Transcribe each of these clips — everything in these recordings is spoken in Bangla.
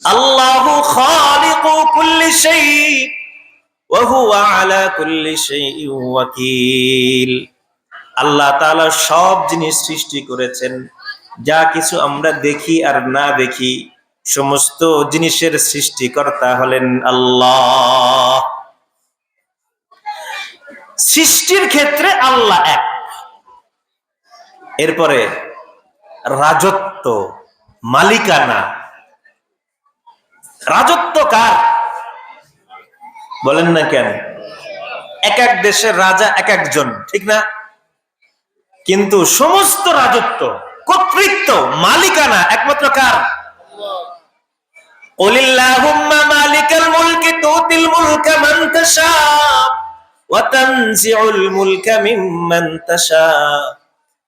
আল্লাহু খালিকু কুল্লি শাই ওয়া হুয়া আলা কুল্লি শাইইন ওয়াকিল। আল্লাহ তাআলা সব জিনিস সৃষ্টি করেছেন, যা কিছু আমরা দেখি আর না দেখি সমস্ত জিনিসের সৃষ্টিকর্তা হলেন আল্লাহ। সৃষ্টির ক্ষেত্রে আল্লাহ এক। এরপরে রাজত্ব, মালিকানা, রাজত্ব কার বলেন না কেন? এক এক দেশের রাজা এক একজন, ঠিক না? কিন্তু সমস্ত রাজত্ব, কর্তৃত্ব, মালিকানা একমাত্র কার? কুলিল্লাহুম্মা মালিকাল মুলকি তুতিল মুলকা মান তাশা ওয়া তানজিউল মুলকা মিম্মান তাশা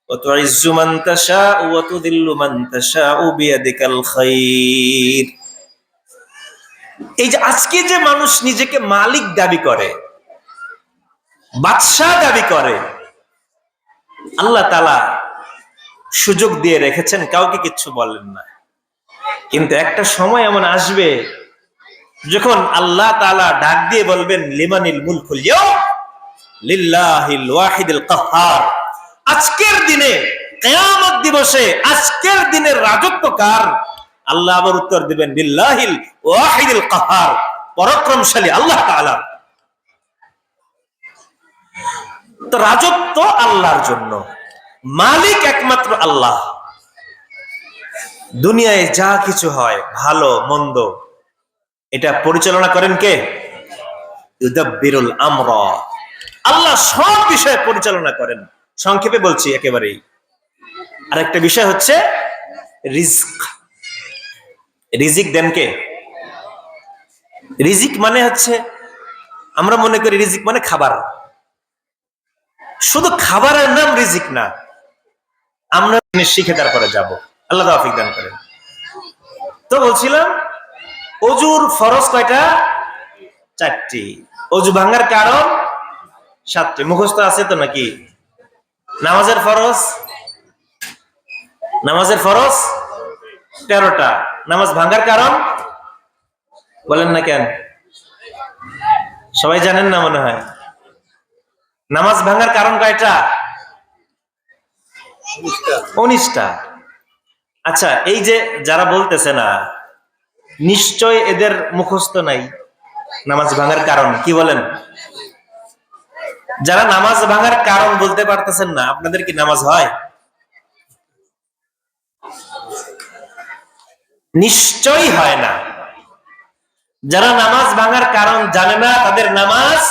ওয়া তুইজ্জু মান তাশা ওয়া তুযিল্লু মান তাশা বিয়াদিকাল খায়র। এই যে আজকে যে মানুষ নিজেকে মালিক দাবি করে, বাদশাহ দাবি করে, আল্লাহ তাআলা সুযোগ দিয়ে রেখেছেন, কাউকে কিচ্ছু বলেন না। কিন্তু একটা সময় এমন আসবে যখন আল্লাহ তাআলা ডাক দিয়ে বলবেন, লিমানিল মুলকুল ইয়াউম লিল্লাহিল ওয়াহিদিল কাহ্হার। আজকের দিনে, কিয়ামত দিবসে আজকের দিনের রাজত্ব কার? আল্লাহ আবার উত্তর দিবেন, লিল্লাহিল ওয়াহিদিল কাহ্হার, পরাক্রমশালী আল্লাহ তাআলা। তো রাজত্ব আল্লাহর জন্য, মালিক একমাত্র আল্লাহ। দুনিয়ায় যা কিছু হয়, ভালো মন্দ, এটা পরিচালনা করেন কে? ইউদাব্বিরুল আমরা। আল্লাহ সব বিষয় পরিচালনা করেন। সংক্ষেপে বলছি একেবারেই। আরেকটা বিষয় হচ্ছে রিজক। রিজিক দেন কে? রিজিক মানে হচ্ছে, আমরা মনে করি রিজিক মানে খাবার। শুধু খাবারের নাম রিজিক না। আমরা শিখে তারপরে যাব। আল্লাহ তাওফিক দান করেন। তো বলছিলাম, অজুর ফরজ কয়টা? 4টি। অজু ভাঙার কারণ 7টি। মুখস্থ আছে তো নাকি? নামাজের ফরজ 13টা। নামাজ ভাঙার কারণ বলেন না কেন? সবাই জানেন না মনে হয়। নামাজ ভাঙার কারণ কয়টা? 19টা। আচ্ছা, এই যে যারা বলতেছে না, নিশ্চয় এদের মুখস্থ নাই নামাজ ভাঙার কারণ, কি বলেন? যারা নামাজ ভাঙার কারণ বলতে পারতেছেন না, আপনাদের কি নামাজ হয়? নিশ্চয়ই হয় না। যারা নামাজ ভাঙার কারণ জানে না, তাদের নামাজ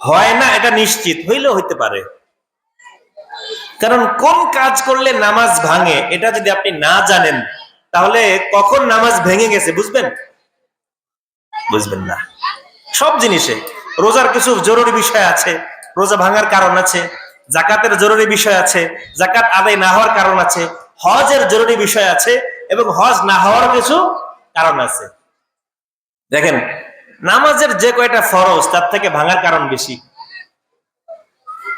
হয় না, এটা নিশ্চিত। হইলেও হইতে পারে। কারণ কোন কাজ করলে নামাজ ভাঙে এটা যদি আপনি না জানেন, তাহলে কখন নামাজ ভেঙে গেছে বুঝবেন? বুঝবেন না। সব জিনিসে, রোজার কিছু জরুরি বিষয় আছে, রোজা ভাঙার কারণ আছে। যাকাতের জরুরি বিষয় আছে, যাকাত আদায় না হওয়ার কারণ আছে। হজের জরুরি বিষয় আছে এবং হজ না হওয়ার কিছু কারণ আছে। দেখেন, নামাজের যে কয়টা ফরজ তার থেকে ভাঙার কারণ বেশি,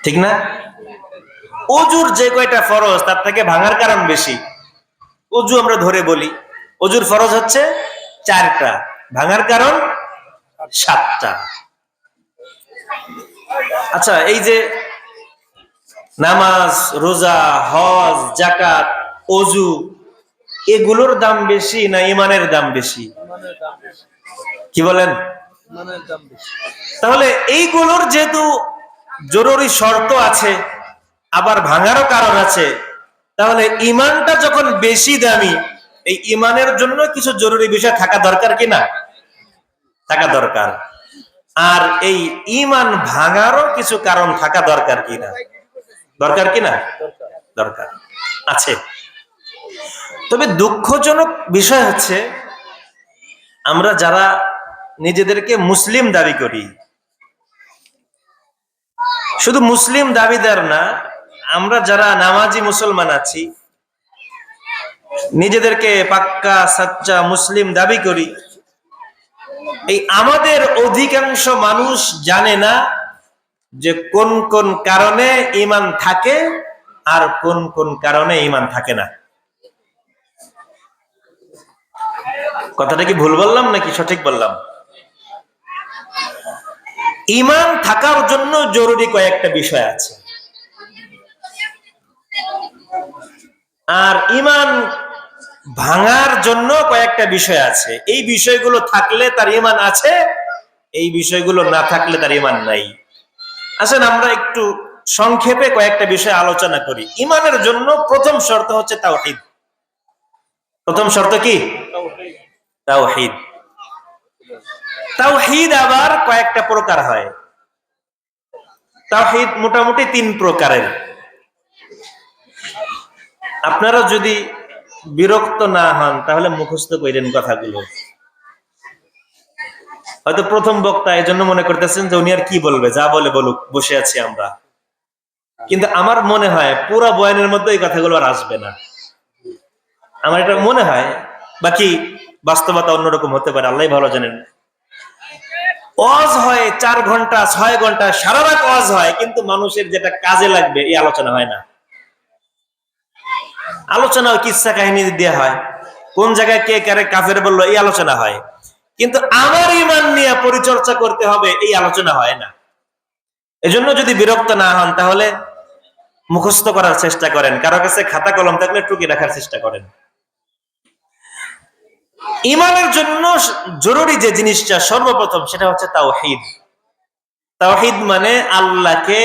ঠিক না? অজুর যে কয়টা ফরজ তার থেকে ভাঙার কারণ বেশি। অজু আমরা ধরে বলি, অজুর ফরজ হচ্ছে 4টা, ভাঙার কারণ 7টা। আচ্ছা, এই যে নামাজ, রোজা, হজ, যাকাত, অজু, এগুলোর দাম বেশি না ইমানের দাম বেশি? কি বলেন? তাহলে এইগুলোর যেহেতু জরুরি শর্ত আছে, আবার ভাঙারও কারণ আছে, তাহলে ইমানটা যখন বেশি দামি, এই ইমানের জন্য কিছু জরুরি বিষয় থাকা দরকার কিনা? থাকা দরকার। আর এই ইমান ভাঙারও কিছু কারণ থাকা দরকার কিনা? দরকার কিনা? দরকার আছে। তবে দুঃখজনক বিষয় হচ্ছে, আমরা যারা নিজেদেরকে মুসলিম দাবি করি, শুধু মুসলিম দাবিদার না, আমরা যারা নামাজি মুসলমান আছি, নিজেদেরকে পাক্কা সাচ্চা মুসলিম দাবি করি, এই আমাদের অধিকাংশ মানুষ জানে না যে কোন কোন কারণে ঈমান থাকে আর কোন কোন কারণে ঈমান থাকে না। কথাটা কি ভুল বললাম নাকি সঠিক বললাম? ঈমান থাকার জন্য জরুরি কয়েকটা বিষয় আছে, আর ঈমান ভাঙার জন্য কয়েকটা বিষয় আছে। এই বিষয়গুলো থাকলে তার ঈমান আছে, এই বিষয়গুলো না থাকলে তার ঈমান নাই। আসেন আমরা একটু সংক্ষেপে কয়েকটা বিষয় আলোচনা করি। ঈমানের জন্য প্রথম শর্ত হচ্ছে তাওহীদ। প্রথম শর্ত কি? তাওহীদ। তাওহীদ আবার কয়েকটা প্রকার হয়। তাওহীদ মোটামুটি 3 প্রকারের। আপনারা যদি বিরক্ত না হন তাহলে মুখস্থ করেন কথাগুলো। হয়তো প্রথম বক্তা এই জন্য মনে করতেছেন যে উনি আর কি বলবে, যা বলে বলুক, বসে আছি আমরা। কিন্তু আমার মনে হয় পুরা বয়ানের মধ্যে এই কথাগুলো আর আসবে না, আমার এটা মনে হয়। বাকি বাস্তবতা অন্যরকম হতে পারে, আল্লাহ ভালো জানেন। ওয়াজ হয় 4 ঘন্টা 6 ঘন্টা সারা রাত ওয়াজ হয়, কিন্তু মানুষের যেটা কাজে লাগবে এই আলোচনা হয় না। আলোচনা কিসসা কাহিনী দেওয়া হয়, কোন জায়গায় কে কারে কাফের বললো এই আলোচনা হয়, কিন্তু আমার ঈমান নিয়ে পরিচর্চা করতে হবে এই আলোচনা হয় না। এজন্য যদি বিরক্ত না হন তাহলে মুখস্থ করার চেষ্টা করেন, কারো কাছে খাতা কলম থাকলে টুকি রাখার চেষ্টা করেন। ঈমানের জন্য জরুরি যে জিনিসটা সর্বপ্রথম সেটা হচ্ছে তাওহীদ। তাওহীদ মানে আল্লাহকে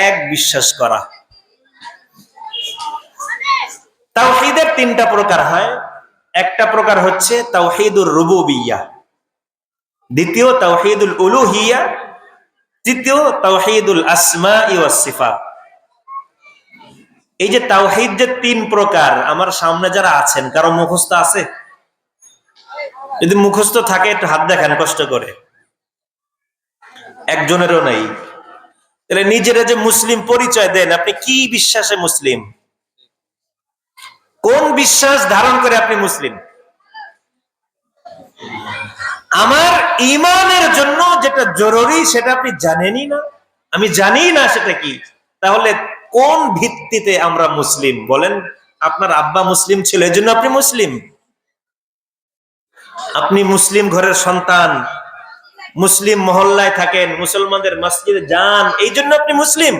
এক বিশ্বাস করা। তাওহীদের 3টা প্রকার হয়। একটা প্রকার হচ্ছে তাওহীদুর রুবুবিয়্যাহ, দ্বিতীয় তাওহীদুল উলুহিয়্যাহ, তৃতীয় তাওহীদুল আসমাই ওয়াস সিফাত। এই যে তাওহীদ যে 3 প্রকার, আমার সামনে যারা আছেন কারো মুখস্থ আছে? যদি মুখস্থ থাকে একটু হাত দেখান কষ্ট করে। একজনেরও নাই। তাহলে নিজেরা যে মুসলিম পরিচয় দেন, আপনি কি বিশ্বাসে মুসলিম? কোন বিশ্বাস ধারণ করে আপনি মুসলিম? আমার ঈমানের জন্য যেটা জরুরি সেটা আপনি জানেনই না, আমি জানি না সেটা কি। তাহলে কোন ভিত্তিতে আমরা মুসলিম বলেন? আপনার আব্বা মুসলিম ছিল এজন্য আপনি মুসলিম? আপনি মুসলিম ঘরের সন্তান, মুসলিম মহল্লায় থাকেন, মুসলমানদের মসজিদে যান, এই জন্য আপনি মুসলিম?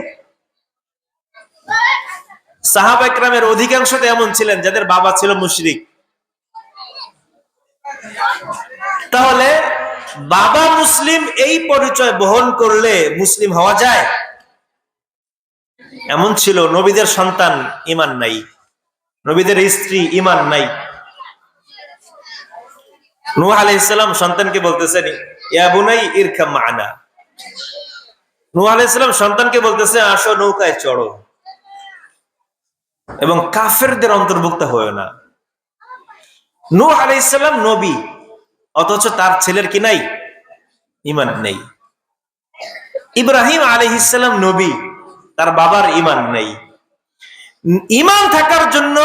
সাহাবা ইকরামের অধিকাংশ এমন ছিলেন যাদের বাবা ছিল মুশরিক। তাহলে বাবা মুসলিম এই পরিচয় বহন করলে মুসলিম হওয়া যায়? এমন ছিল নবীদের সন্তান ঈমান নাই, নবীদের স্ত্রী ঈমান নাই। নূহ আলাইহিস সালাম সন্তানকে বলতেছেন ইয়া বুনাই ইরকাম মা'না। নূহ আলাইহিস সালাম সন্তানকে বলতেছে আসো নৌকায় চড়ো এবং কাফেরদের অন্তর্ভুক্ত হয়ো না। নূহ আলাইহিস সালাম নবী, অথচ তার ছেলের কি নাই? ঈমান নেই। ইব্রাহিম আলাইহিস সালাম নবী, তার বাবার ঈমান নেই। ঈমান থাকার জন্য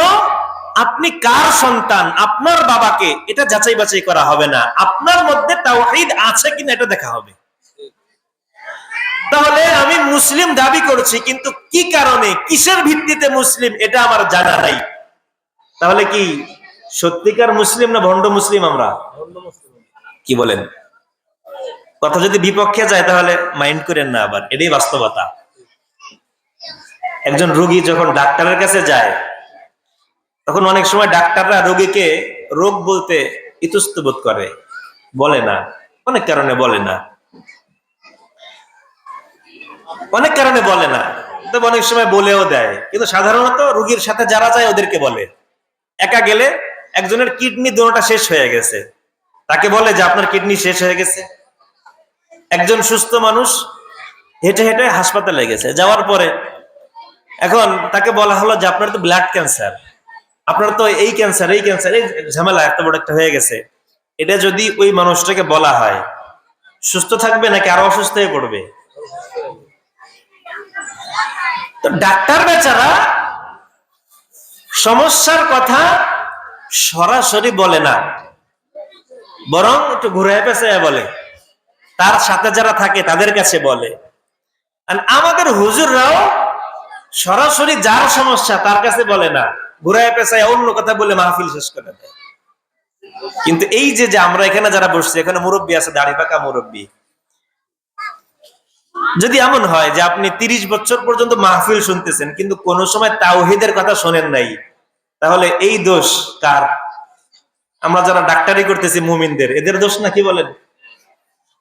আপনি কার সন্তান, আপনার বাবাকে এটা যাচাই বাছাই করা হবে না, আপনার মধ্যে তাওহীদ আছে কিনা এটা দেখা হবে। তাহলে আমি মুসলিম দাবি করছি, কিন্তু কি কারণে, কিসের ভিত্তিতে মুসলিম এটা আমার জানা নাই। তাহলে কি সত্যিকার মুসলিম না ভণ্ড মুসলিম আমরা? কি বলেন? কথা যদি বিপক্ষে যায় তাহলে মাইন্ড করেন না, আবার এটাই বাস্তবতা। একজন রোগী যখন ডাক্তারের কাছে যায় তখন অনেক সময় ডাক্তাররা রোগীকে রোগ বলতে ইতস্ত বোধ করে, বলে না, অনেক কারণে বলে না, অনেক কারণে বলে না, তবে অনেক সময় বলেও দেয়। কিন্তু সাধারণত রোগীর সাথে যারা যায় ওদেরকে বলে। একা গেলে একজনের কিডনি দুটোটা শেষ হয়ে গেছে, তাকে বলে যে আপনার কিডনি শেষ হয়ে গেছে। একজন সুস্থ মানুষ হেঁটে হেঁটে হাসপাতালে গেছে, যাওয়ার পরে এখন তাকে বলা হলো যে আপনার তো ব্লাড ক্যান্সার, আপনার তো এই ক্যান্সার এই ক্যান্সার, এই ঝামেলা এত বড় একটা হয়ে গেছে। এটা যদি ওই মানুষটাকে বলা হয়, সুস্থ থাকবে নাকি আরো অসুস্থ হয়ে পড়বে? তো ডাক্তার বেচারা সমস্যার কথা সরাসরি বলে না, বরং একটু ঘুরে পেঁচাইয়া বলে, তার সাথে যারা থাকে তাদের কাছে বলে। আর আমাদের হুজুররাও সরাসরি যার সমস্যা তার কাছে বলে না, ঘুরায় পেঁচায় অন্য কথা বলে মাহফিল শেষ করে দেয়। কিন্তু এই যে যে আমরা এখানে যারা বসছি, এখানে মুরব্বী আছে, দাড়ি পাকা মুরব্বী, যদি এমন হয় যে আপনি 30 বছর পর্যন্ত মাহফিল শুনতেছেন কিন্তু কোন সময় তাওহীদের কথা শোনেন নাই, তাহলে এই দোষ কার? আমরা যারা ডাক্তারি করতেছি মুমিনদের, এদের দোষ না? কি বলেন?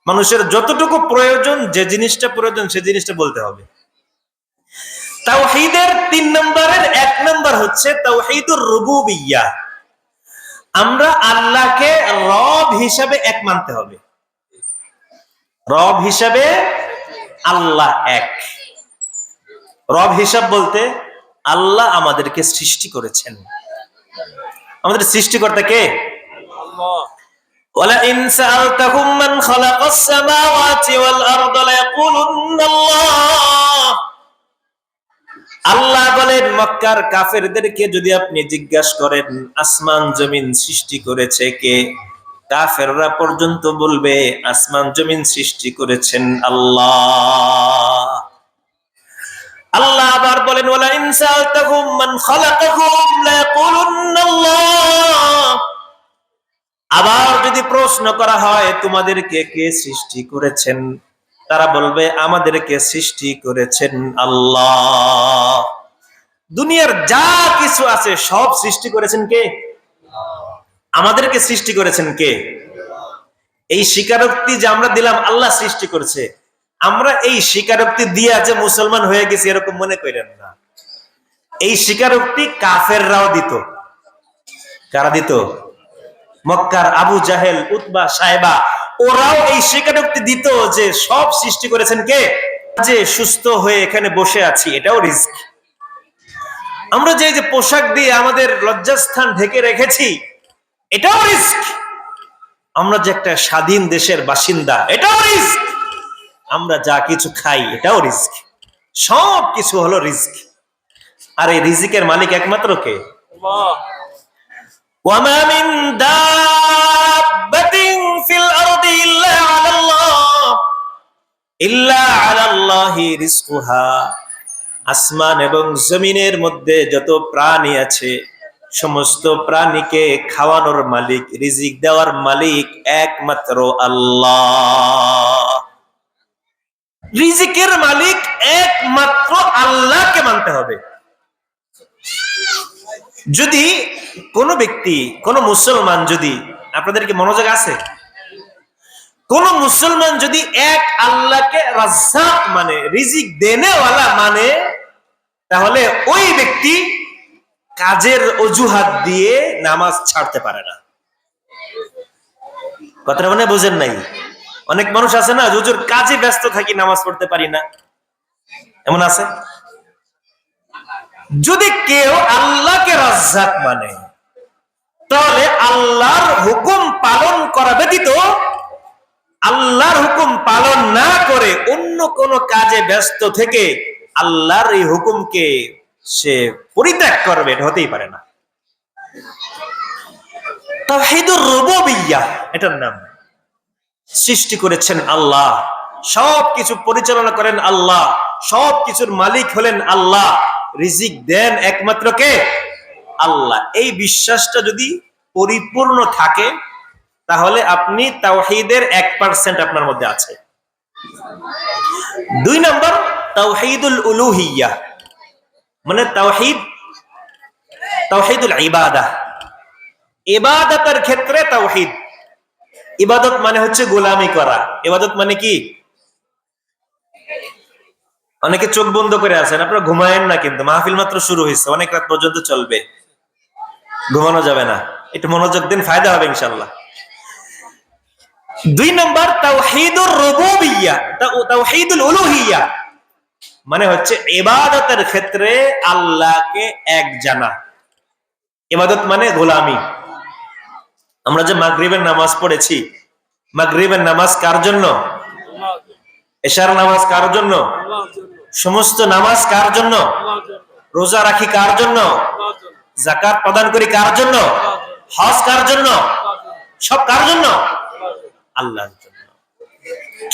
মানুষের যতটুকু প্রয়োজন, যে জিনিসটা প্রয়োজন সে জিনিসটা বলতে হবে। তাওহীদের 3 নম্বরের 1 নম্বর হচ্ছে তাওহীদুর রুবুবিয়্যাহ। আমরা আল্লাহকে রব হিসাবে এক মানতে হবে। রব হিসাবে আল্লাহ এক। রব হিসাব বলতে আল্লাহ আমাদেরকে সৃষ্টি করেছেন। আমাদের সৃষ্টিকর্তা কে? আল্লাহ। ওয়ালা ইন সাআলতাহুম মান খালাকাস সামাওয়াতি ওয়াল আরদা লায়াকুলুন্না আল্লাহ। আল্লাহ বলেন মক্কার কাফেরদেরকে যদি আপনি জিজ্ঞাসা করেন আসমান জমিন সৃষ্টি করেছে কে, কাফেররা পর্যন্ত বলবে আসমান জমিন সৃষ্টি করেছেন আল্লাহ। আল্লাহ আবার বলেন ওয়ালা ইন সাআলতাহুম মান খালাকাহুম লায়াকুলুন্না আল্লাহ। আবার যদি প্রশ্ন করা হয় তোমাদেরকে কে সৃষ্টি করেছেন, তারা বলবে আমাদেরকে সৃষ্টি করেছেন আল্লাহ। দুনিয়ার যা কিছু আছে সব সৃষ্টি করেছেন কে? আমাদেরকে সৃষ্টি করেছেন কে? এই স্বীকারোক্তি যে আমরা দিলাম আল্লাহ সৃষ্টি করেছে, আমরা এই স্বীকারোক্তি দিয়ে যে মুসলমান হয়ে গেছি এরকম মনে করেন না। এই স্বীকারোক্তি কাফেররাও দিত। কারা দিত? মক্কার আবু জাহেল, উতবা, সাইবা, ওরাও এই স্বীকারোক্তি দিত যে সব সৃষ্টি করেছেন কে? যে সুস্থ হয়ে এখানে বসে আছি এটাও রিস্ক। আমরা যে যে পোশাক দিয়ে আমাদের লজ্জাস্থান ঢেকে রেখেছি এটাও রিস্ক। আমরা যে একটা স্বাধীন দেশের বাসিন্দা এটাও রিস্ক। আমরা যা কিছু খাই এটাও রিস্ক। সব কিছু হলো রিস্ক। আর এই রিজিকের মালিক একমাত্র কে? আল্লাহ। ওয়ামা মিন দাব্বাতিন ফিল আরদি ইল্লা আলাল্লাহি রিজকুহা। আসমান এবং জমিনের মধ্যে যত প্রাণী আছে সমস্ত প্রাণীকে খাওয়ানোর মালিক, রিজিক দেওয়ার মালিক একমাত্র আল্লাহ। রিজিকের মালিক একমাত্র আল্লাহকে মানতে হবে। যদি কোন ব্যক্তি, কোন মুসলমান, যদি আপনাদেরকে মনোযোগ আছে, কোন মুসলমান যদি এক আল্লাহকে রাজ্জাক মানে, রিজিক দেনেওয়ালা মানে, তাহলে ওই ব্যক্তি কাজের অজুহাত দিয়ে নামাজ ছাড়তে পারে না। কথাটা মানে বুঝেন নাই? অনেক মানুষ আছে না, হুজুর কাজে ব্যস্ত থাকি নামাজ পড়তে পারি না, এমন আছে। যদি কেউ আল্লাহকে রাজ্জাক মানে, তাহলে আল্লাহর হুকুম পালন করা ব্যতীত, আল্লাহর হুকুম পালন না করে অন্য কোন কাজে ব্যস্ত থেকে আল্লাহর এই হুকুমকে সে পরিত্যাগ করবে, এটা হতেই পারে না। তাওহীদুর রুবুবিয়্যাহ এটার নাম। সৃষ্টি করেছেন আল্লাহ, সবকিছু পরিচালনা করেন আল্লাহ, সবকিছুর মালিক হলেন আল্লাহ, রিজিক দেন একমাত্র কে? আল্লাহ। এই বিশ্বাসটা যদি পরিপূর্ণ থাকে তাহলে আপনি তাওহীদের 1% আপনার মধ্যে আছে। 2 নম্বর তাওহীদুল উলুহিয়্যাহ মানে তাওহীদুল ইবাদাহ। ইবাদতের ক্ষেত্রে তাওহীদ। ইবাদত মানে হচ্ছে গোলামি করা। ইবাদত মানে কি? অনেকে চোখ বন্ধ করে আছেন, আপনারা ঘুমায়েন না, কিন্তু মাহফিল মাত্র শুরু হয়েছে, অনেক রাত পর্যন্ত চলবে, ঘুমানো যাবে না। একটু মনোযোগ দিন, ফায়দা হবে ইনশাআল্লাহ। 2 নম্বর তাওহীদুর রুবুবিয়্যাহ, তাওহীদুল উলুহিয়্যাহ মানে হচ্ছে ইবাদতের ক্ষেত্রে আল্লাহকে এক জানা। ইবাদত মানে গোলামি। আমরা যে মাগরিবের নামাজ পড়েছি, মাগরিবের নামাজ কার জন্য? এশার নামাজ কার জন্য? সমস্ত নামাজ কার জন্য? রোজা রাখি কার জন্য? যাকাত প্রদান করি কার জন্য? হজ কার জন্য? সব কার জন্য? আল্লাহর জন্য।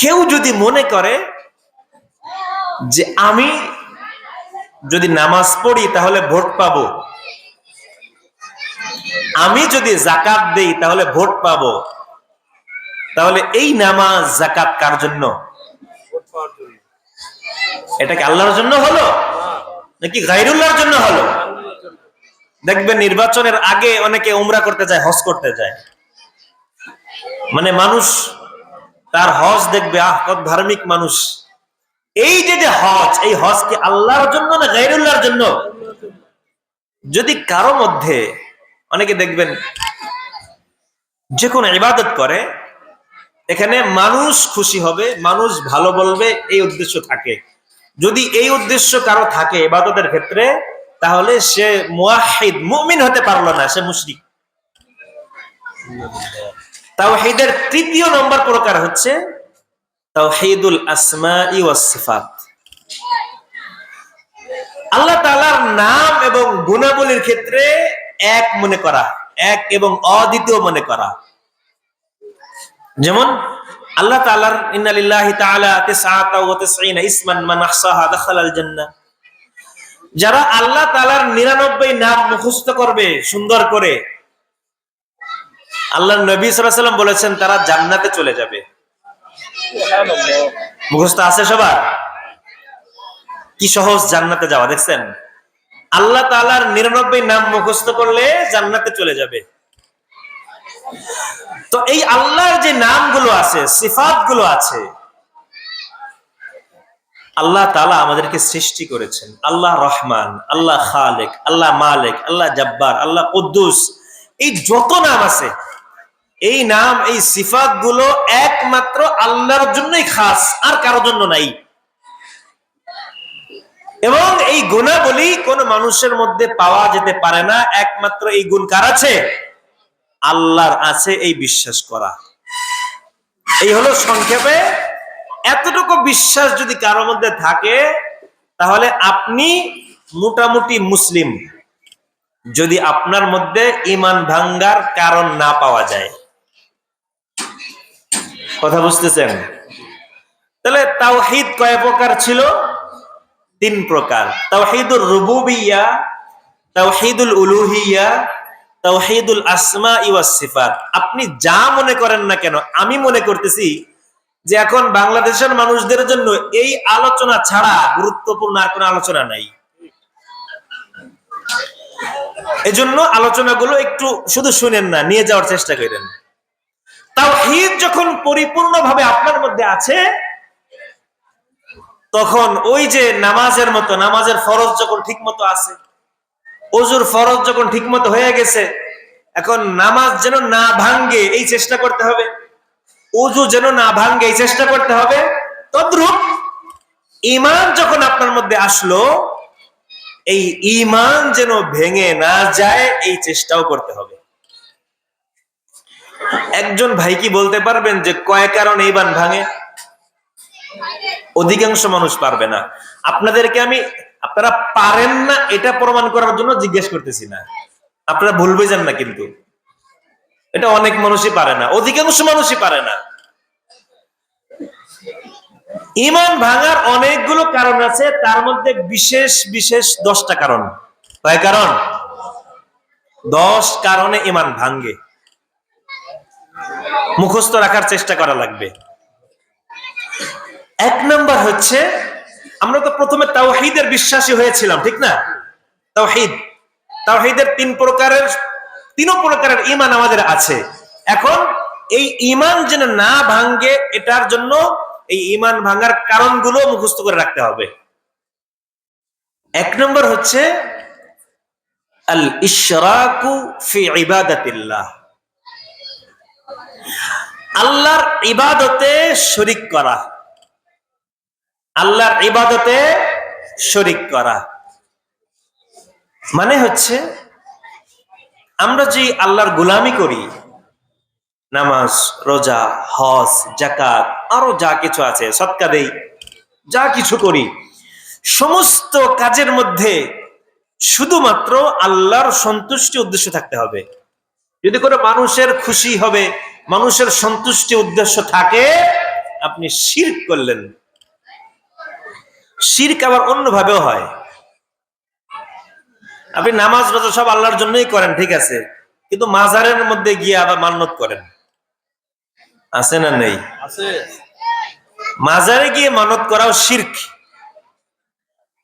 কেউ যদি মনে করে যে আমি যদি নামাজ পড়ি তাহলে ভোট পাবো, আমি যদি জাকাত দেই তাহলে ভোট পাবো, তাহলে এই নামাজ জাকাত কার জন্য? এটা কি আল্লাহর জন্য হলো নাকি গায়রুল্লাহর জন্য হলো? দেখবেন নির্বাচনের আগে অনেকে উমরা করতে যায়, হজ করতে যায়, মানে মানুষ তার হজ দেখবে, কত ধার্মিক মানুষ। এই যে হজ, এই হজ কি আল্লাহর জন্য না গায়রুল্লাহর জন্য? যদি কারো মধ্যে, অনেকে দেখবেন যে কোনো ইবাদত করে, এখানে মানুষ খুশি হবে, মানুষ ভালো বলবে, এই উদ্দেশ্য থাকে। যদি এই উদ্দেশ্য কারো থাকে ইবাদতের ক্ষেত্রে, তাহলে সে মুওয়াহিদ, মুমিন হতে পারলো না, সে মুশরিক। তাওহীদের তৃতীয় নম্বর প্রকার হচ্ছে তাওহীদুল আসমাই ওয়াস সিফাত। আল্লাহ তাআলার নাম এবং গুণাবলীর ক্ষেত্রে এক মনে করা, এক এবং অদ্বিতীয় মনে করা। যেমন আল্লাহ তাআলার ইন্না লিল্লাহি তাআলা 99 ইসমান মান আহসাহা দাখালাল জান্নাহ। যারা আল্লাহ তাআলার 99 নাম মুখস্থ করবে সুন্দর করে, আল্লাহর নবী সাল্লাল্লাহু আলাইহি ওয়াসাল্লাম বলেছেন তারা জান্নাতে চলে যাবে। মুখস্থ আছে সবার? কি সহজ জান্নাতে যাওয়া, দেখছেন? আল্লাহ তাআলার 99 নাম মুখস্থ করলে জান্নাতে চলে যাবে। তো এই আল্লাহর যে নামগুলো আছে, সিফাতগুলো আছে, আল্লাহ তাআলা আমাদেরকে সৃষ্টি করেছেন। আল্লাহ রহমান, আল্লাহ খালেক, আল্লাহ মালিক, আল্লাহ জব্বার, আল্লাহ কুদ্দুস, এই যত নাম আছে, এই নাম, এই সিফাতগুলো একমাত্র আল্লাহর জন্যই খাস, আর কারোর জন্য নাই। এবং এই গুণাবলী কোন মানুষের মধ্যে পাওয়া যেতে পারে না, একমাত্র এই গুণ কার আছে? আল্লাহর আছে, এই বিশ্বাস করা। এই হলো সংক্ষেপে। এতটুকু বিশ্বাস যদি কারোর মধ্যে থাকে, তাহলে আপনি মোটামুটি মুসলিম, যদি আপনার মধ্যে ঈমান ভাঙ্গার কারণ না পাওয়া যায়। কথা বুঝতেছেন? তাহলে তাওহীদ কয় প্রকার ছিল? 3 প্রকার। তাওহীদুর রুবুবিয়্যাহ, তাওহীদুল উলুহিয়্যাহ, তাওহীদুল আসমাই ওয়াস সিফাত। আপনি যা মনে করেন না কেন, আমি মনে করতেছি যে এখন বাংলাদেশের মানুষদের জন্য এই আলোচনা ছাড়া গুরুত্বপূর্ণ আর কোনো আলোচনা নাই। এজন্য আলোচনাগুলো একটু শুধু শুনেন না, নিয়ে যাওয়ার চেষ্টা করেন। তাওহীদ যখন পরিপূর্ণভাবে আপনার মধ্যে আছে, তখন ওই যে নামাজের মতো, নামাজের ফরজ যখন ঠিক মতো আছে, ওযুর ফরজ যখন ঠিক মতো হয়ে গেছে, এখন নামাজ যেন না ভাঙ্গে এই চেষ্টা করতে হবে, ওযু যেন না ভাঙ্গে এই চেষ্টা করতে হবে। তদ্রূপ ঈমান যখন আপনার মধ্যে আসলো, এই ঈমান যেন ভেঙে না যায় এই চেষ্টাও করতে হবে। একজন ভাই কি বলতে পারবেন যে কয় কারণে ঈমান ভাঙে? অধিকাংশ মানুষ পারবে না। আপনাদেরকে আমি, আপনারা পারেন না এটা প্রমাণ করার জন্য জিজ্ঞেস করতেছি না, আপনারা ভুল বুঝেন না, কিন্তু এটা অনেক মানুষই পারে না, অধিকাংশ মানুষই পারে না। ঈমান ভাঙার অনেকগুলো কারণ আছে, তার মধ্যে বিশেষ বিশেষ 10টা কারণ। কয় কারণ? 10 কারণে ঈমান ভাঙ্গে। মুখস্থ রাখার চেষ্টা করা লাগবে। 1 নম্বর হচ্ছে, আমরা তো প্রথমে তাওহীদের বিশ্বাসী হয়েছিলাম, ঠিক না? তাওহীদ, তাওহীদের 3 প্রকারের, 3 প্রকারের ঈমান আমাদের আছে। এখন এই ঈমান যেন না ভাঙ্গে, এটার জন্য এই ঈমান ভাঙার কারণগুলো মুখস্থ করে রাখতে হবে। 1 নম্বর হচ্ছে আল ইশরাকু ফি ইবাদাতিল্লাহ, আল্লাহর ইবাদতে শরীক করা। আল্লাহর ইবাদতে শরীক করা মানে হচ্ছে, আমরা যে আল্লাহর গোলামি করি, নামাজ, রোজা, হজ, যাকাত, আরো যা কিছু আছে, সদকা দেই, যা কিছু করি, সমস্ত কাজের মধ্যে শুধুমাত্র আল্লাহর সন্তুষ্টি উদ্দেশ্য থাকতে হবে। যদি কোনো মানুষের খুশি হবে, মানুষের সন্তুষ্টি উদ্দেশ্য থাকে, আপনি শিরক করলেন। শিরক আবার অন্যভাবেও হয়। আপনি নামাজ রোজা সব আল্লাহর জন্যই করেন, ঠিক আছে, কিন্তু মাজারের মধ্যে গিয়ে আবার মান্যত করেন, আছে না নেই? মাজারে গিয়ে মানত করাও শিরক।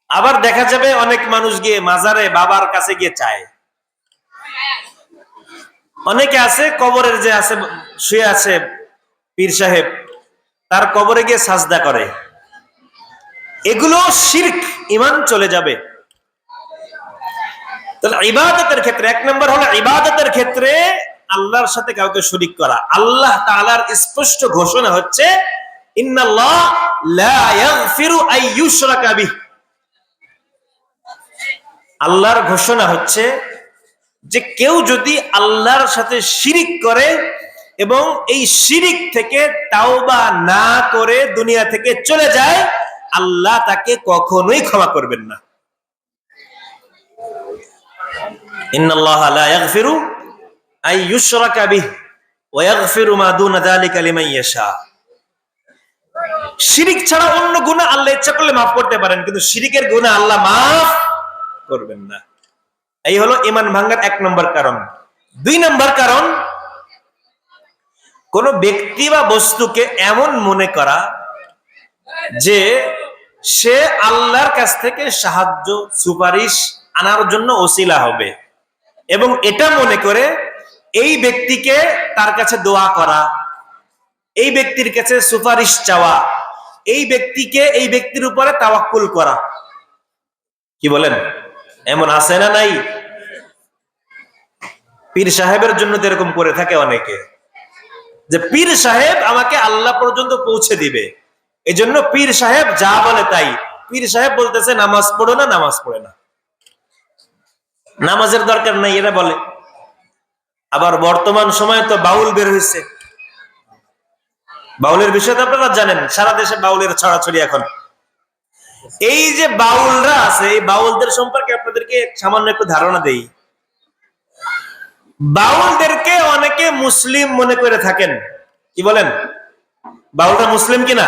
আবার দেখা যাবে অনেক মানুষ গিয়ে মাজারে বাবার কাছে গিয়ে চায়। অনেকে আছে কবরের যে আছে শুয়ে আছে পীর সাহেব, তার কবরে গিয়ে সাজদা করে। এগুলো শিরক, ঈমান চলে যাবে। তাহলে ইবাদতের ক্ষেত্রে এক নম্বর হলো ইবাদতের ক্ষেত্রে আল্লাহর সাথে কাউকে শরীক করা। আল্লাহ তাআলার স্পষ্ট ঘোষণা হচ্ছে ইন্নাল্লাহ লা ইয়াগফিরু আন ইউশরাকা বিহি। আল্লাহর ঘোষণা হচ্ছে যে কেউ যদি আল্লাহর সাথে শিরিক করে এবং এই শিরিক থেকে তাওবা না করে দুনিয়া থেকে চলে যায়, আল্লাহ তাকে কখনোই ক্ষমা করবেন না। ইন্নাল্লাহ লা ইয়াগফিরু আন ইউশরাকা বিহি ওয়া ইয়াগফিরু মা দুনা যালিকা লিমান ইয়াশা। শিরিক ছাড়া অন্য গুনাহ আল্লাহ ইচ্ছা করলে মাফ করতে পারেন, কিন্তু শিরিকের গুনাহ আল্লাহ মাফ করবেন না। এই হলো ঈমান ভাঙার এক নম্বর কারণ। দুই নম্বর কারণ, কোন ব্যক্তি বা বস্তুকে এমন মনে করা যে সে আল্লাহর কাছ থেকে সাহায্য সুপারিশ আনার জন্য ওসিলা হবে, এবং এটা মনে করে এই ব্যক্তিকে তার কাছে দোয়া করা, এই ব্যক্তির কাছে সুপারিশ চাওয়া, এই ব্যক্তিকে এই ব্যক্তির উপরে তাওয়াক্কুল করা। কি বলেন? এমন আছে না নাই? পীর সাহেবের জন্য তো এরকম করে থাকে অনেকে, যে পীর সাহেব আমাকে আল্লাহ পর্যন্ত পৌঁছে দিবে, এজন্য পীর সাহেব যা বলে তাই। পীর সাহেব বলতেছে নামাজ পড়ো না, নামাজ পড়ে না, নামাজের দরকার নাই এরা বলে। আবার বর্তমান সময়ে তো বাউল বের হয়েছে। বাউলের বিষয়ে তো আপনারা জানেন, সারা দেশে বাউলের ছড়াছড়ি এখন। এই যে বাউলরা আছে, এই বাউলদের সম্পর্কে আপনাদেরকে সামান্য একটু ধারণা দেই। বাউলদেরকে অনেকে মুসলিম মনে করে থাকেন। কি বলেন? বাউলরা মুসলিম কিনা?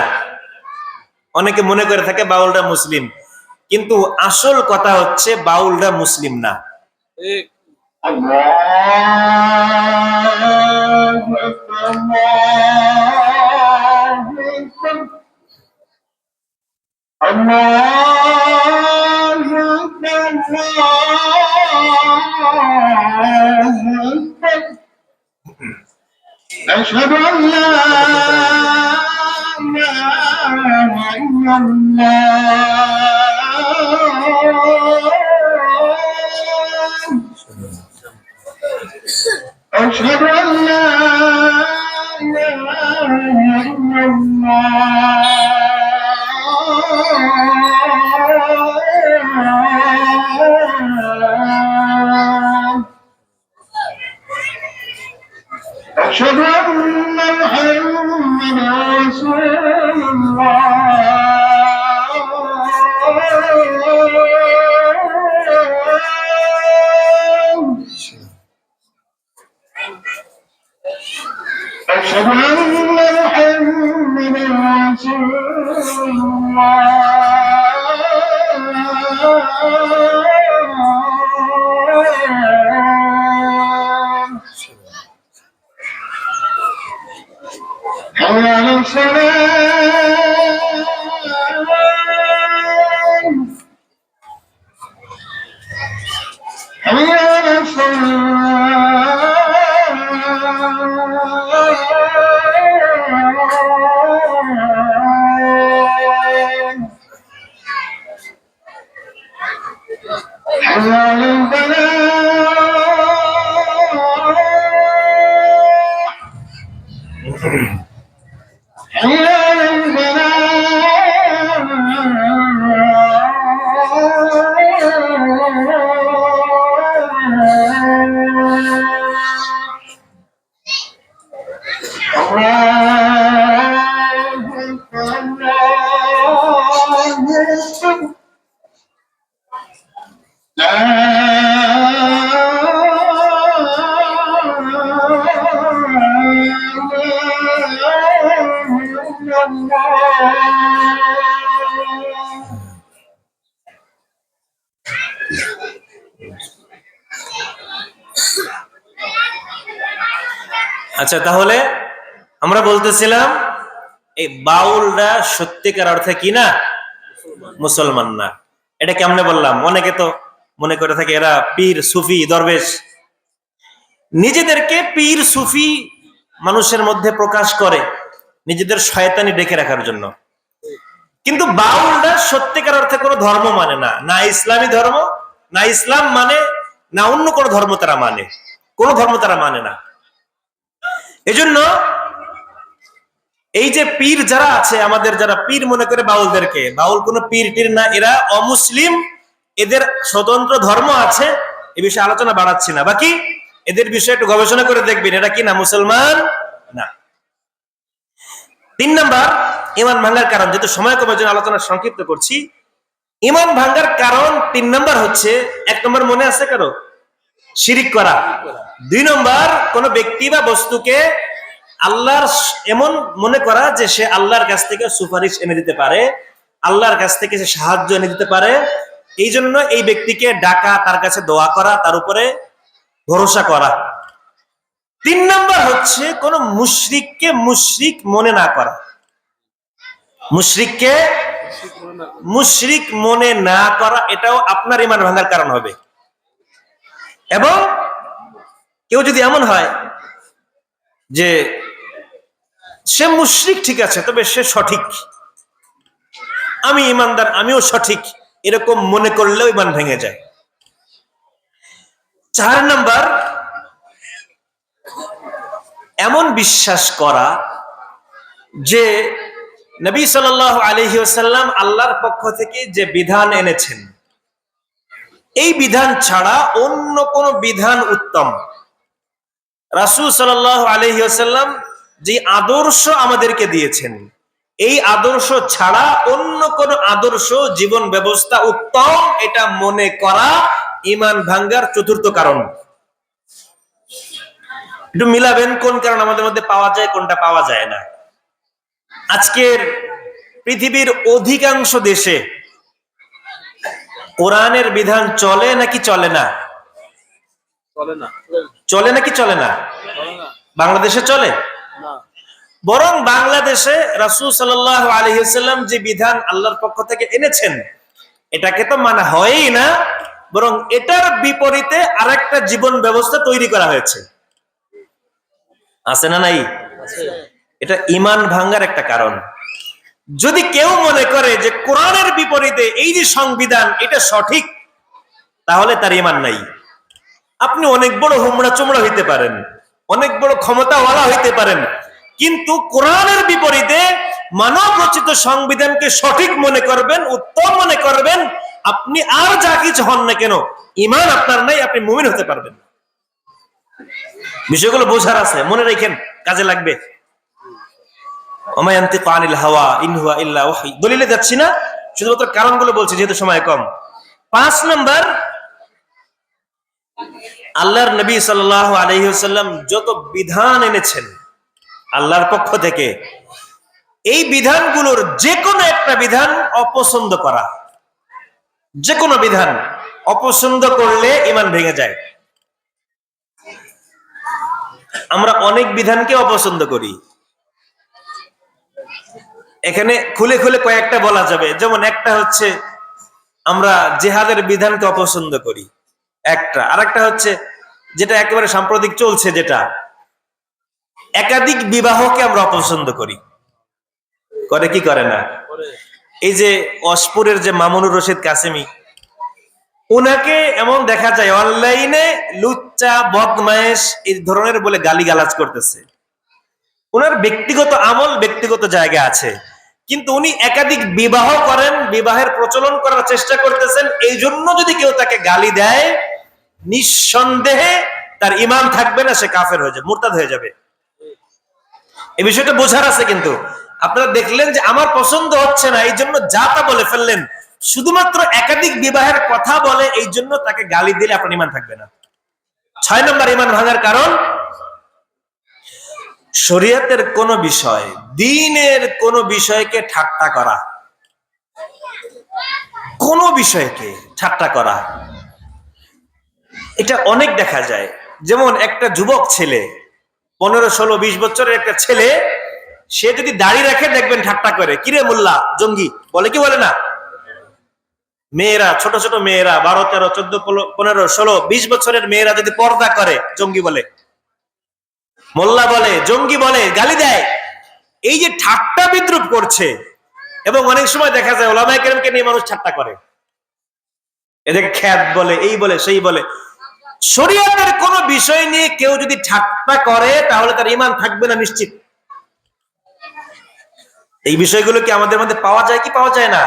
অনেকে মনে করে থাকে বাউলরা মুসলিম, কিন্তু আসল কথা হচ্ছে বাউলরা মুসলিম না। أشهد أن لا إله إلا الله أشهد أن لا إله إلا الله أشهد أن محمدا رسول الله أشهد أن محمدا رسول الله حي على الصلاة حي على الصلاة حي على الفلاح حي على আচ্ছা, তাহলে আমরা বলতেছিলাম এই বাউলরা সত্যিকার অর্থে কি না? মুসলমান না। এটা কেমনে বললাম? অনেকে তো মনে করে থাকে এরা পীর, সুফি, দরবেশ, নিজেদেরকে পীর সুফি মানুষের মধ্যে প্রকাশ করে নিজেদের শয়তানি ডেকে রাখার জন্য। কিন্তু বাউলরা সত্যিকার অর্থে কোনো ধর্ম মানে না, না ইসলামী ধর্ম, না ইসলাম মানে, না অন্য কোনো ধর্ম তারা মানে, কোনো ধর্ম তারা মানে না। এজন্য এই যে পীর যারা আছে, আমাদের যারা পীর মনে করে বাউলদেরকে, বাউল কোনো পীর টির না, এরা অমুসলিম, এদের স্বতন্ত্র ধর্ম আছে, এ বিষয়ে আলোচনা বাড়াচ্ছি না। বাকি এদের বিষয়ে একটু গবেষণা করে দেখবেন এরা কি না মুসলমান না। 3 নাম্বার ঈমান ভাঙার কারণ, যেহেতু সময় কমের জন্য আলোচনা সংক্ষিপ্ত করছি। ঈমান ভাঙার কারণ 3 নাম্বার হচ্ছে, 1 নম্বর মনে আছে কারো? শিরিক করা। 2 নম্বর কোন ব্যক্তি বা বস্তুকে আল্লাহর এমন মনে করা যে সে আল্লাহর কাছ থেকে সুপারিশ এনে দিতে পারে, আল্লাহর কাছ থেকে সে সাহায্য এনে দিতে পারে, এই জন্য এই ব্যক্তিকে ডাকা, তার কাছে দোয়া করা, তার উপরে ভরসা করা। 3 নাম্বার হচ্ছে কোন মুশরিককে মুশরিক মনে না করা, মুশরিককে মুশরিক মনে না করা, এটাও আপনার ঈমান ভাঙার কারণ হবে। এবং কেউ যদি এমন হয় যে সে মুশরিক ঠিক আছে, তবে সে সঠিক, আমি ঈমানদার, আমিও সঠিক, এরকম মনে করলেও ঈমান ভেঙে যায়। 4 নাম্বার এমন বিশ্বাস করা যে নবী সাল্লাল্লাহু আলাইহি ওয়াসাল্লাম আল্লাহর পক্ষ থেকে যে বিধান এনেছেন, এই বিধান ছাড়া অন্য কোন বিধান উত্তম। রাসূল সাল্লাল্লাহু আলাইহি ওয়াসাল্লাম যে আদর্শ আমাদেরকে দিয়েছেন, এই আদর্শ ছাড়া অন্য কোন আদর্শ, জীবন ব্যবস্থা উত্তম, এটা মনে করা ঈমান ভাঙ্গার 4র্থ কারণ। একটু মিলাবেন কোন কারণ আমাদের মধ্যে পাওয়া যায়, কোনটা পাওয়া যায় না। আজকের পৃথিবীর অধিকাংশ দেশে কোরআনের বিধান চলে নাকি চলে না? চলে নাকি চলে না? বাংলাদেশে চলে? বরং বাংলাদেশে রাসূল সাল্লাল্লাহু আলাইহি ওয়াসাল্লাম যে বিধান আল্লাহর পক্ষ থেকে এনেছেন, এটাকে তো মানা হয়ই না, বরং এটার বিপরীতে আরেকটা জীবন ব্যবস্থা তৈরি করা হয়েছে। আছে না নাই? এটা ঈমান ভাঙার একটা কারণ। যদি কেউ মনে করে যে কোরআনের বিপরীতে এই যে সংবিধান, এটা সঠিক, তাহলে তার ঈমান নাই। আপনি অনেক বড় হুমড়া চুমড়া হইতে পারেন, অনেক বড় ক্ষমতাওয়ালা হইতে পারেন, কিন্তু কোরআনের বিপরীতে মানব রচিত সংবিধানকে সঠিক মনে করবেন, উত্তম মনে করবেন, আপনি আর যা কিছু হন না কেন, ঈমান আপনার নাই, আপনি মুমিন হতে পারবেন না। বিষয়গুলো বোঝার আছে, মনে রাখেন, কাজে লাগবে। দলিলে যাচ্ছি না, শুধুমাত্র কারণগুলো বলছি যেহেতু সময় কম। 5 নাম্বার, আল্লাহর নবী সাল্লাল্লাহু আলাইহি ওয়াসাল্লাম যত বিধান এনেছেন আল্লাহর পক্ষ থেকে, এই বিধানগুলোর যে কোনো একটা বিধান অপছন্দ করা। যে কোনো বিধান অপছন্দ করলে ঈমান ভেঙে যায়। আমরা অনেক বিধানকে অপছন্দ করি, এখানে খুলে খুলে কয়েকটা বলা যাবে। যেমন একটা হচ্ছে আমরা জিহাদের বিধানকে অপছন্দ করি, একটা। আরেকটা হচ্ছে যেটা একেবারে সাম্প্রতিক চলছে, যেটা একাধিক বিবাহকে আমরা অপছন্দ করি। করে কি করে না? এই যে অসপুরের যে মামুনুর রশিদ কাসেমি, উনাকে এমন দেখা যায় অনলাইনে লুচ্চা, বদমায়েশ এই ধরনের বলে গালিগালাজ করতেছে। উনার ব্যক্তিগত আমল, ব্যক্তিগত জায়গা আছে, কিন্তু উনি একাধিক বিবাহ করেন, বিবাহের প্রচলন করার চেষ্টা করতেছেন। এই জন্য যদি কেউ তাকে গালি দেয়, নিঃসন্দেহে তার ঈমান থাকবে না, সে কাফের হয়ে যাবে, মুরতাদ হয়ে যাবে। এই বিষয়টা বোঝার আছে। কিন্তু আপনারা দেখলেন যে আমার পছন্দ হচ্ছে না, এই জন্য যা তা বলে ফেললেন, শুধুমাত্র একাধিক বিবাহের কথা বলে, এই জন্য তাকে গালি দিলে আপনার ঈমান থাকবে না। 6 নম্বর ঈমান ভাঙার কারণ, শরীয়তের কোন বিষয়, দ্বীনের কোন বিষয়কে ঠাট্টা করা। কোন বিষয়কে ঠাট্টা করা, এটা অনেক দেখা যায়। যেমন একটা যুবক ছেলে 15, 16, 20 বছরের একটা ছেলে, সে যদি দাড়ি রাখে দেখবেন ঠাট্টা করে, কিরে মোল্লা জঙ্গি বলে, কি বলে না? মেয়েরা, ছোট ছোট মেয়েরা 12, 13, 14, 15, 16, 20 বছরের মেয়েরা যদি পর্দা করে, জঙ্গি বলে, মোল্লা বলে, জঙ্গি বলে, গালি দেয়। এই যে ঠাট্টা বিদ্রুপ করছে, এবং অনেক সময় দেখা যায় ওলামায়ে কেরামকে নিয়ে মানুষ ঠাট্টা করে, এদেরকে খ্যাত বলে, এই বলে, সেই বলে। শরীয়তের কোন বিষয় নিয়ে কেউ যদি ঠাট্টা করে তাহলে তার ঈমান থাকবে না নিশ্চিত। এই বিষয়গুলো কি আমাদের মধ্যে পাওয়া যায় কি পাওয়া যায় না?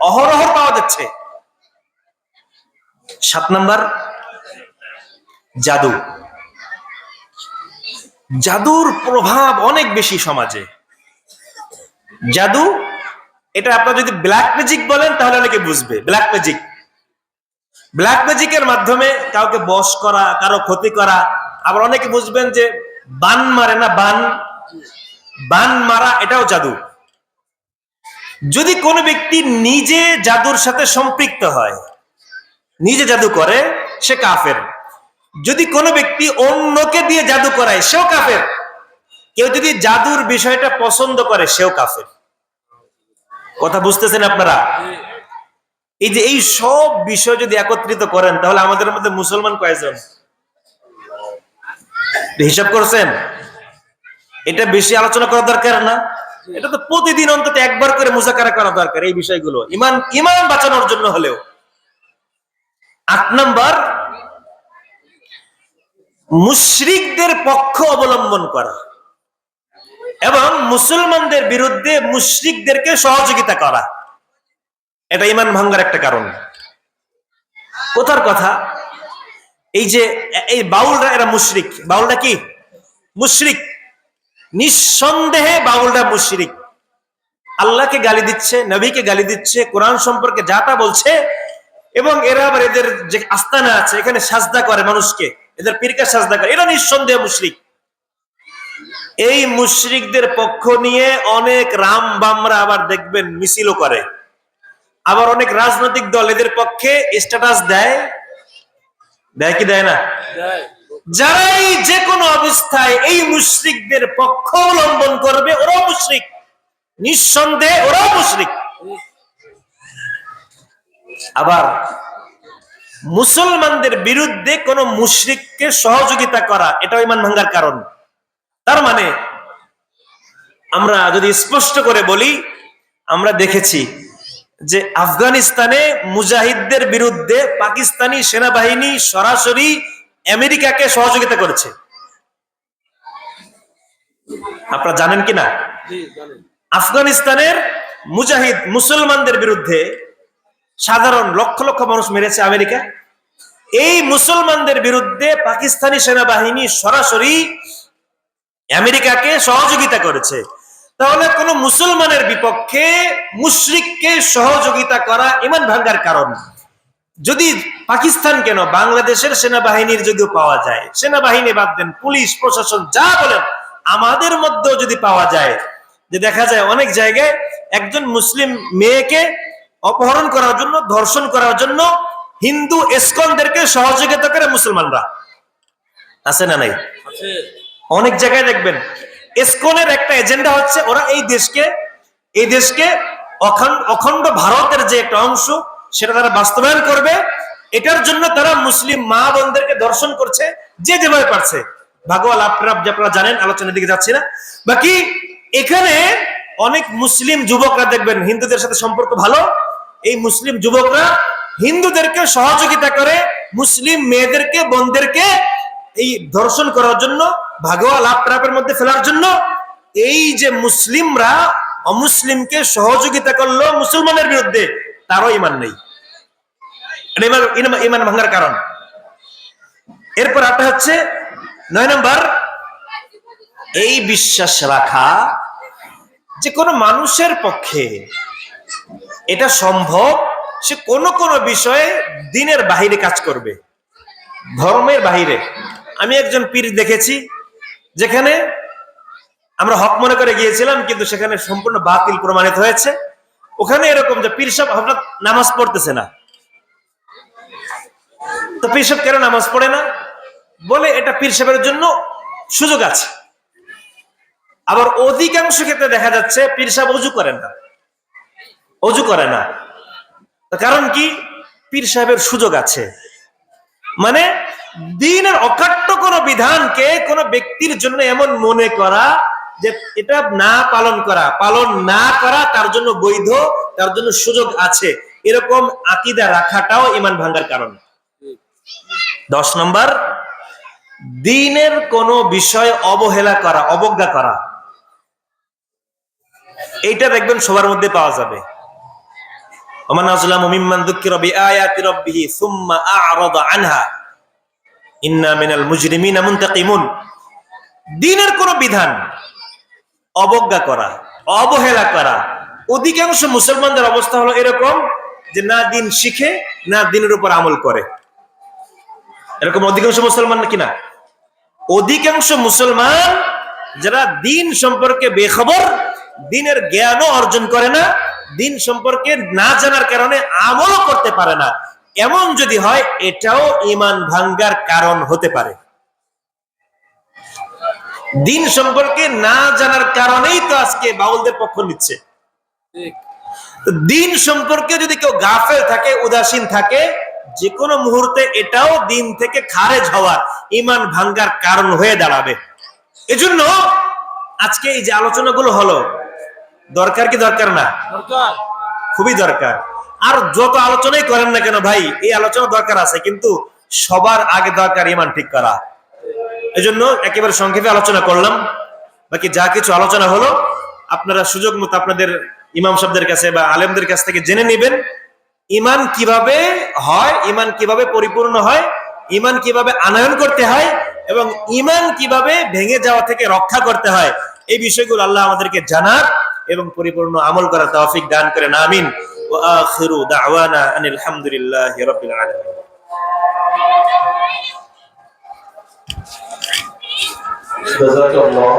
অহরহ পাওয়া যাচ্ছে। 7 নাম্বার, জাদু। জাদুর প্রভাব অনেক বেশি সমাজে। জাদু, এটা আপনারা যদি ব্ল্যাক ম্যাজিক বলেন তাহলে অনেকে বুঝবে। ব্ল্যাক ম্যাজিক, ব্ল্যাক ম্যাজিকের মাধ্যমে কাউকে বশ করা, কারো ক্ষতি করা। আবার অনেকে বুঝবেন যে বান মারে না, বান মারা, এটাও জাদু। যদি কোনো ব্যক্তি নিজে জাদুর সাথে সম্পৃক্ত হয়, নিজে জাদু করে, সে কাফের। যদি কোনো ব্যক্তি অন্যকে দিয়ে জাদু করায়, সেও কাফের। কেউ যদি জাদুর বিষয়টা পছন্দ করে, সেও কাফের। কথা বুঝতেছেন আপনারা? এই যে এই সব বিষয় যদি একত্রিত করেন তাহলে আমাদের মধ্যে মুসলমান কয়জন? হিসাব করছেন? এটা বেশি আলোচনা করা দরকার না? এটা তো প্রতিদিন অন্তত একবার করে মুযাকারা করা দরকার এই বিষয়গুলো, ইমান বাঁচানোর জন্য হলেও। 8 নাম্বার, মুশরিকদের পক্ষ অবলম্বন করা এবং মুসলমানদের বিরুদ্ধে মুশরিকদেরকে সহযোগিতা করা। এটা ঈমান ভাঙার একটা কারণ। কোথার কথা? এই যে এই বাউলরা, এরা মুশরিক। বাউলরা কি? মুশরিক। নিঃসন্দেহে বাউলরা মুশরিক। আল্লাহকে গালি দিচ্ছে, নবীকে গালি দিচ্ছে, কোরআন সম্পর্কে যা তা বলছে, এবং এরা আবার এদের যে আস্তানা আছে এখানে সাজদা করে মানুষকে, এদের পীরকে সাজদা করে। এরা নিঃসন্দেহে মুশরিক। এই মুশরিকদের পক্ষ নিয়ে অনেক রাম বামরা আবার দেখবেন মিছিলও করে। আবার অনেক রাজনৈতিক দল এদের পক্ষে স্ট্যাটাস দেয়, দেয় কি দেয় না? যারাই যে কোনো অবস্থায় এই মুশরিকদের পক্ষ অবলম্বন করবে, ওরাও মুশরিক। নিঃসন্দেহে ওরাও মুশরিক। আবার মুসলমানদের বিরুদ্ধে কোন মুশরিককে সহযোগিতা করা, এটাও ঈমান ভাঙার কারণ। তার মানে আমরা যদি স্পষ্ট করে বলি, আমরা দেখেছি যে আফগানিস্তানে মুজাহিদদের বিরুদ্ধে পাকিস্তানি সেনাবাহিনী সরাসরি আমেরিকাকে সহযোগিতা করেছে। আপনারা জানেন কিনা? আফগানিস্তানের মুজাহিদ মুসলমানদের বিরুদ্ধে সাধারণ লক্ষ লক্ষ মানুষ মেরেছে আমেরিকা। এই মুসলমানদের বিরুদ্ধে পাকিস্তানি সেনাবাহিনী সরাসরি আমেরিকাকে সহযোগিতা করেছে। তাহলে কোন মুসলমানের বিপক্ষে মুশরিককে সহযোগিতা করা ঈমান ভাঙার কারণ। যদি পাকিস্তান কেন, বাংলাদেশের সেনাবাহিনীর যদিও পাওয়া যায়, সেনাবাহিনী বাদ দেন, পুলিশ প্রশাসন যা বলেন, আমাদের মধ্যেও যদি পাওয়া যায় যে দেখা যায় অনেক জায়গায় একজন মুসলিম মেয়েকে অপহরণ করার জন্য, ধর্ষণ করার জন্য হিন্দু ইসকনদেরকে সহযোগিতা করে মুসলমানরা, আছে না নাই? অনেক জায়গায় দেখবেন ইসকনের একটা এজেন্ডা হচ্ছে ওরা এই দেশকে অখণ্ড ভারতের যে একটা অংশ সেটা তারা বাস্তবায়ন করবে। এটার জন্য তারা মুসলিম মা বোনদেরকে ধর্ষণ করছে যে যেভাবে পারছে। ভাগওয়াল আপনারা জানেন, আলোচনার দিকে যাচ্ছি না। বাকি এখানে অনেক মুসলিম যুবকরা দেখবেন হিন্দুদের সাথে সম্পর্ক ভালো, এই মুসলিম যুবকরা হিন্দুদেরকে সহযোগিতা করে মুসলিম মেয়েদেরকে, বোনদেরকে এই ধর্ষণ করার জন্য, ভাগোয়া লাভ ট্রাপের মধ্যে ফেলার জন্য। এই যে মুসলিমরা অমুসলিমকে সহযোগিতা করলো মুসলমানের বিরুদ্ধে, তারও ঈমান নেই। ঈমান ভাঙার কারণ। এরপর একটা হচ্ছে 9 নম্বর, এই বিশ্বাস রাখা যে কোনো মানুষের পক্ষে এটা সম্ভব সে কোন কোন বিষয়ে দ্বীনের বাহিরে কাজ করবে, ধর্মের বাহিরে। আমি একজন পীর দেখেছি যেখানে আমরা হক মনে করে গিয়েছিলাম, কিন্তু সেখানে সম্পূর্ণ বাতিল প্রমাণিত হয়েছে। ওখানে এরকম যে পীর সাহেব হঠাৎ নামাজ পড়তেছে না, তো পীর সাহেব কেন নামাজ পড়ে না? বলে এটা পীর সাহেবের জন্য সুযোগ আছে। আবার অধিকাংশ ক্ষেত্রে দেখা যাচ্ছে পীর সাহেব অজু করেন না, অজু করে না। কারণ কি? পীর সাহেবের সুযোগ আছে। মানে দ্বীনের অকাট্য কোন বিধানকে কোন ব্যক্তির জন্য এমন মনে করা যে এটা না পালন করা, পালন না করা তার জন্য বৈধ, তার জন্য সুযোগ আছে, এরকম আকীদা রাখাটাও ঈমান ভাঙার কারণ। 10 নম্বর, দ্বীনের কোন বিষয় অবহেলা করা, অবজ্ঞা করা, এইটা দেখবেন সবার মধ্যে পাওয়া যাবে। ওমান আযলামু মিম্মান যুক্কিরা বিআয়াতি রাব্বিহি সুম্মা আ'রাদা আনহা ইন্না মিনাল মুজরিমিনা মুনতাকিমুন। দ্বীনের কোন বিধান অবজ্ঞা করা, অবহেলা করা, অধিকাংশ মুসলমানদের অবস্থা হলো এরকম যে না দ্বীন শিখে, না দ্বীনের উপর আমল করে। এরকম অধিকাংশ মুসলমান নাকি না? অধিকাংশ মুসলমান যারা দ্বীন সম্পর্কে বেখবর, দ্বীনের জ্ঞানও অর্জন করে না, দ্বীন সম্পর্কে না জানার কারণে আমলও করতে পারে না, এমন যদি হয় এটাও ঈমান ভাঙ্গার কারণ হতে পারে। দ্বীন সম্পর্কে না জানার কারণেই তো আজকে বাউলদের পক্ষ নিচ্ছে। দ্বীন সম্পর্কে যদি কেউ গাফেল থাকে, উদাসীন থাকে, যে কোনো মুহূর্তে এটাও দ্বীন থেকে খারেজ হওয়ার, ঈমান ভাঙ্গার কারণ হয়ে দাঁড়াবে। এজন্য আজকে এই যে আলোচনাগুলো হলো, দরকার কি দরকার না? খুবই দরকার। আর যত আলোচনাই করেন না কেন ভাই, এই আলোচনা দরকার আছে, কিন্তু সবার আগে দরকার ঈমান ঠিক করা। এজন্য একেবারে সংক্ষেপে আলোচনা করলাম। বাকি যা কিছু আলোচনা হলো আপনারা সুযোগ মতো আপনাদের ইমাম সাহেবদের কাছে বা আলেমদের কাছ থেকে জেনে নেবেন, ঈমান কিভাবে হয়, ঈমান কিভাবে পরিপূর্ণ হয়, ঈমান কিভাবে আনয়ন করতে হয়, এবং ঈমান কিভাবে ভেঙে যাওয়া থেকে রক্ষা করতে হয়। এই বিষয়গুলো আল্লাহ আমাদেরকে জানার এবং পরিপূর্ণ আমল করার তৌফিক দান করেন। আমিন। ওয়া আখিরু দাওয়ানা আনিল হামদুলিল্লাহি রাব্বিল আলামিন। জাযাকাল্লাহ।